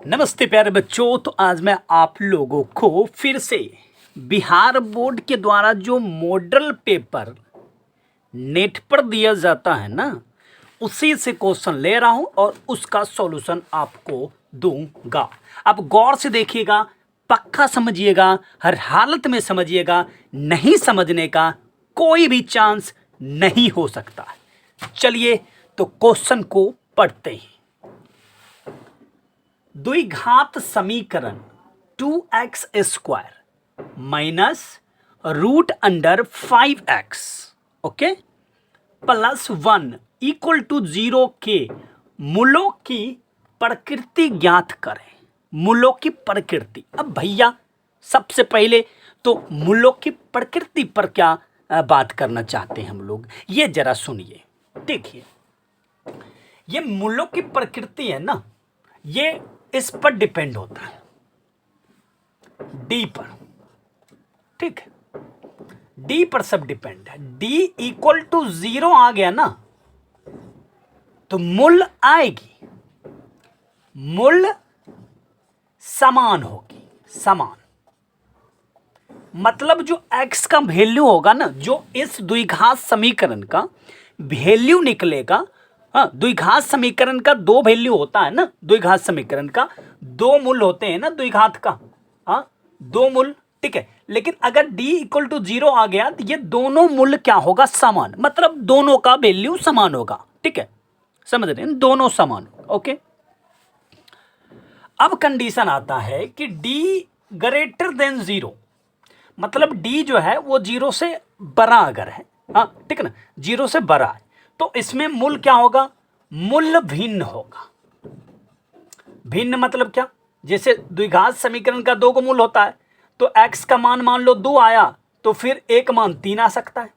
नमस्ते प्यारे बच्चों। तो आज मैं आप लोगों को फिर से बिहार बोर्ड के द्वारा जो मॉडल पेपर नेट पर दिया जाता है ना, उसी से क्वेश्चन ले रहा हूं और उसका सॉल्यूशन आपको दूंगा। आप गौर से देखिएगा, पक्का समझिएगा, हर हालत में समझिएगा, नहीं समझने का कोई भी चांस नहीं हो सकता। चलिए तो क्वेश्चन को पढ़ते हैं। द्विघात समीकरण 2x² minus root under 5x okay plus 1 equal to 0 के मूलों की प्रकृति ज्ञात करें। मूलों की प्रकृति। अब भैया सबसे पहले तो मूलों की प्रकृति पर क्या बात करना चाहते हैं हम लोग, ये जरा सुनिए। देखिए, ये मूलों की प्रकृति है ना, ये इस पर डिपेंड होता है, डी पर। ठीक है, डी पर सब डिपेंड है। डी इक्वल टू 0 आ गया ना, तो मूल आएगी, मूल समान होगी। समान मतलब जो x का वैल्यू होगा ना, जो इस द्विघात समीकरण का वैल्यू निकलेगा। हाँ, द्विघात समीकरण का दो वैल्यू होता है ना, द्विघात समीकरण का दो मूल होते हैं ना द्विघात का। हाँ, दो मूल। ठीक है, लेकिन अगर d इक्वल टू 0 आ गया तो ये दोनों मूल क्या होगा, समान। मतलब दोनों का वैल्यू समान होगा। ठीक है, समझ रहे हैं, दोनों समान होगा। ओके, अब कंडीशन आता है कि d ग्रेटर देन 0, मतलब d जो है वो 0 से बड़ा अगर है। हाँ ठीक है ना, 0 से बड़ा है तो इसमें मूल क्या होगा, मूल भिन्न होगा। भिन्न मतलब क्या, जैसे द्विघात समीकरण का दो को मूल होता है, तो x का मान मान लो 2 आया तो फिर एक मान 3 आ सकता है।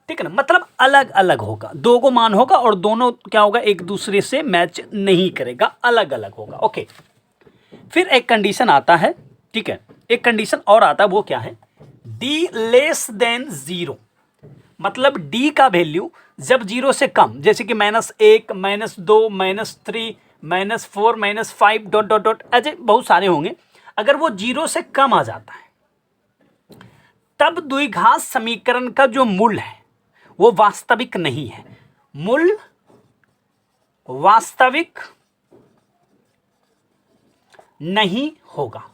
ठीक है ना, मतलब अलग अलग होगा, दो को मान होगा और दोनों क्या होगा, एक दूसरे से मैच नहीं करेगा, अलग अलग होगा। ओके, फिर एक कंडीशन आता है। ठीक है, एक कंडीशन और आता है, वो क्या है, d लेस देन 0, मतलब d का वैल्यू जब 0 से कम, जैसे कि -1, -2, -3, -4, -5 डॉट डॉट डॉट, ऐसे बहुत सारे होंगे। अगर वो 0 से कम आ जाता है तब द्विघात समीकरण का जो मूल है वो वास्तविक नहीं है। मूल वास्तविक नहीं होगा,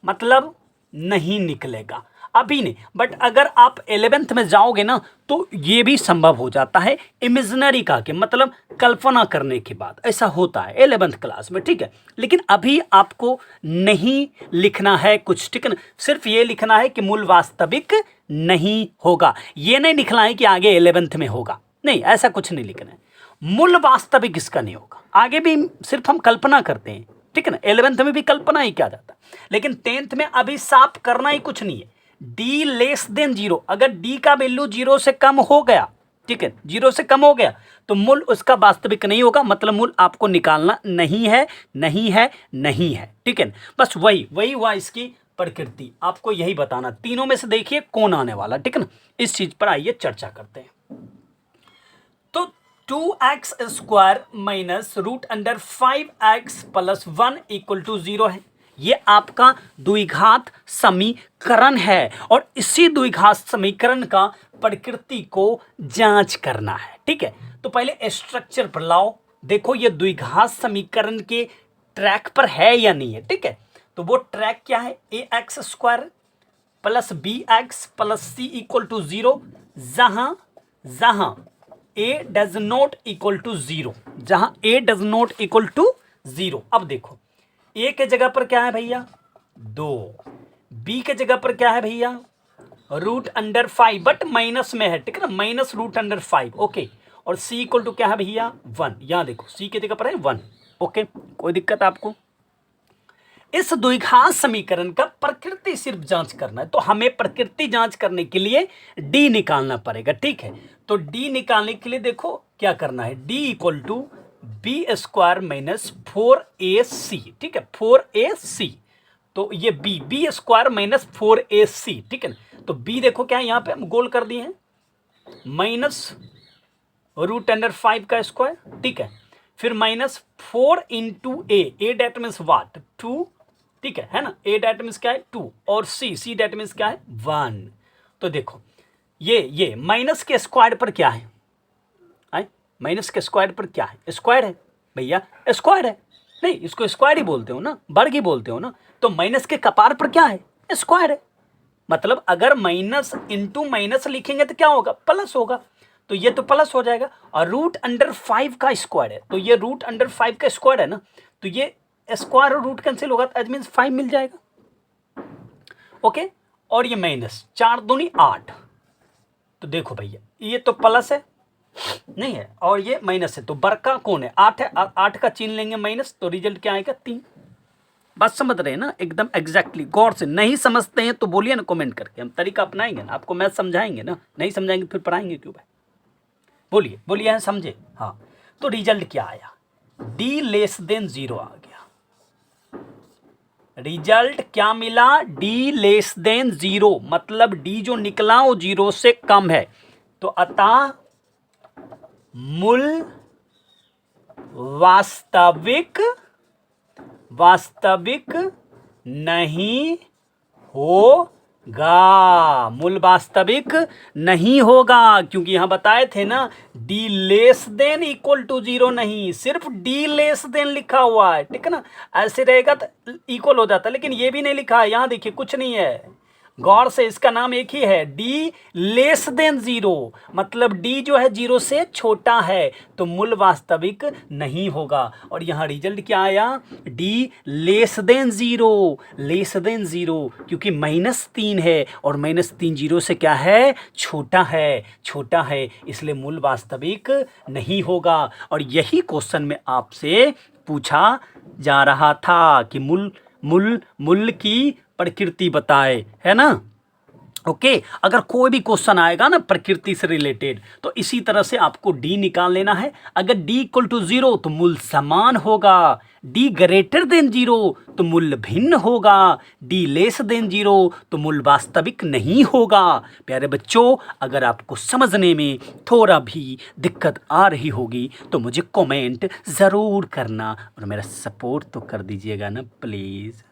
मतलब नहीं निकलेगा अभी नहीं। बट अगर आप 11th में जाओगे ना तो ये भी संभव हो जाता है, इमेजिनरी का के मतलब कल्पना करने के बाद ऐसा होता है 11th क्लास में। ठीक है, लेकिन अभी आपको नहीं लिखना है कुछ। ठीक है ना, सिर्फ ये लिखना है कि मूल वास्तविक नहीं होगा, ये नहीं लिखना है कि आगे 11th में होगा, नहीं, ऐसा कुछ नहीं लिखना है। मूल वास्तविक इसका नहीं होगा, आगे भी सिर्फ हम कल्पना करते हैं। ठीक है ना, 11th में भी कल्पना ही किया जाता है, लेकिन 10th में अभी साफ करना ही कुछ नहीं है। d लेस देन 0, अगर d का वैल्यू 0 से कम हो गया, ठीक है, 0 से कम हो गया तो मूल उसका वास्तविक नहीं होगा, मतलब मूल आपको निकालना नहीं है, नहीं है, नहीं है। ठीक है, बस वही हुआ इसकी प्रकृति, आपको यही बताना। तीनों में से देखिए कौन आने वाला। ठीक है ना, इस चीज पर आइए चर्चा करते हैं। तो 2x² minus root under 5x plus 1 equal to 0 है। ये आपका द्विघात समीकरण है और इसी द्विघात समीकरण का प्रकृति को जांच करना है। ठीक है, तो पहले स्ट्रक्चर पर लाओ, देखो ये द्विघात समीकरण के ट्रैक पर है या नहीं है। ठीक है, तो वो ट्रैक क्या है, ax² plus bx plus c equal to 0, जहां a does not equal to 0, जहां a does not equal to 0। अब देखो, a के जगह पर क्या है भैया 2, b के जगह पर क्या है भैया रूट अंडर 5, बट माइनस में है। ठीक है ना, माइनस रूट अंडर 5। ओके, और c इक्वल टू क्या है भैया 1, यहां देखो c के जगह पर है 1। ओके, कोई दिक्कत आपको? इस द्विघात समीकरण का प्रकृति सिर्फ जांच करना है, तो हमें प्रकृति जांच करने के लिए d निकालना पड़ेगा। ठीक है, तो d निकालने के लिए देखो क्या करना है, d equal to b² minus 4ac। ठीक है, 4ac, तो ये b² माइनस 4ac। ठीक है ना, तो b देखो क्या है, यहां पे हम गोल कर दिए हैं, माइनस रूट अंडर 5 का स्क्वायर। ठीक है, फिर -4 4 into A that means what 2, ठीक है ना, ए डेट मीन्स क्या है 2, और सी डेट मीन्स क्या है 1। तो देखो ये माइनस के स्क्वायर पर क्या है, माइनस के स्क्वायर पर क्या है, स्क्वायर है भैया, स्क्वायर है, नहीं इसको स्क्वायर ही बोलते हो ना, वर्ग ही बोलते हो ना, तो माइनस के कपार पर क्या है, स्क्वायर है। मतलब अगर माइनस इंटू माइनस लिखेंगे तो क्या होगा, प्लस होगा, तो ये तो प्लस हो जाएगा। और रूट अंडर 5 का स्क्वायर है, तो ये रूट अंडर 5 का स्क्वायर है ना, तो ये स्क्वायर और रूट कैंसिल होगा, तो मीन्स 5 मिल जाएगा। ओके, और ये माइनस 4 दूनी 8, तो देखो भैया ये तो प्लस है नहीं है, और ये माइनस है, तो बड़का कौन है, 8 है, 8 का चिन्ह लेंगे माइनस, तो रिजल्ट क्या आएगा 3। बात समझ रहे हैं ना, एकदम एग्जैक्टली गौर से। नहीं समझते हैं तो बोलिए ना कमेंट करके, हम तरीका अपनाएंगे ना, आपको मैथ समझाएंगे ना, नहीं समझाएंगे फिर पढ़ाएंगे क्यों भाई, बोलिए बोलिए हैं समझे। हाँ, तो रिजल्ट क्या आया, डी लेस देन 0 आ गया। रिजल्ट क्या मिला, डी लेस देन 0, मतलब डी जो निकला वो 0 से कम है, तो अतः मूल वास्तविक नहीं होगा, मूल वास्तविक नहीं होगा, क्योंकि यहां बताए थे ना D less than equal to 0 नहीं, सिर्फ डी लेस देन लिखा हुआ है, ठीक है ना, ऐसे रहेगा तो इक्वल हो जाता, लेकिन ये भी नहीं लिखा है, यहां देखिए कुछ नहीं है, गौर से, इसका नाम एक ही है, डी लेस देन 0, मतलब डी जो है 0 से छोटा है, तो मूल वास्तविक नहीं होगा। और यहाँ रिजल्ट क्या आया, डी लेस देन 0, क्योंकि -3 है, और -3 0 से क्या है, छोटा है, इसलिए मूल वास्तविक नहीं होगा। और यही क्वेश्चन में आपसे पूछा जा रहा था कि मूल की प्रकृति बताए, है ना। ओके, अगर कोई भी क्वेश्चन आएगा ना प्रकृति से रिलेटेड, तो इसी तरह से आपको डी निकाल लेना है। अगर डी इक्वल टू 0 तो मूल समान होगा, डी ग्रेटर देन 0 तो मूल भिन्न होगा, डी लेस देन 0 तो मूल वास्तविक नहीं होगा। प्यारे बच्चों, अगर आपको समझने में थोड़ा भी दिक्कत आ रही होगी तो मुझे कमेंट ज़रूर करना, और मेरा सपोर्ट तो कर दीजिएगा ना प्लीज़।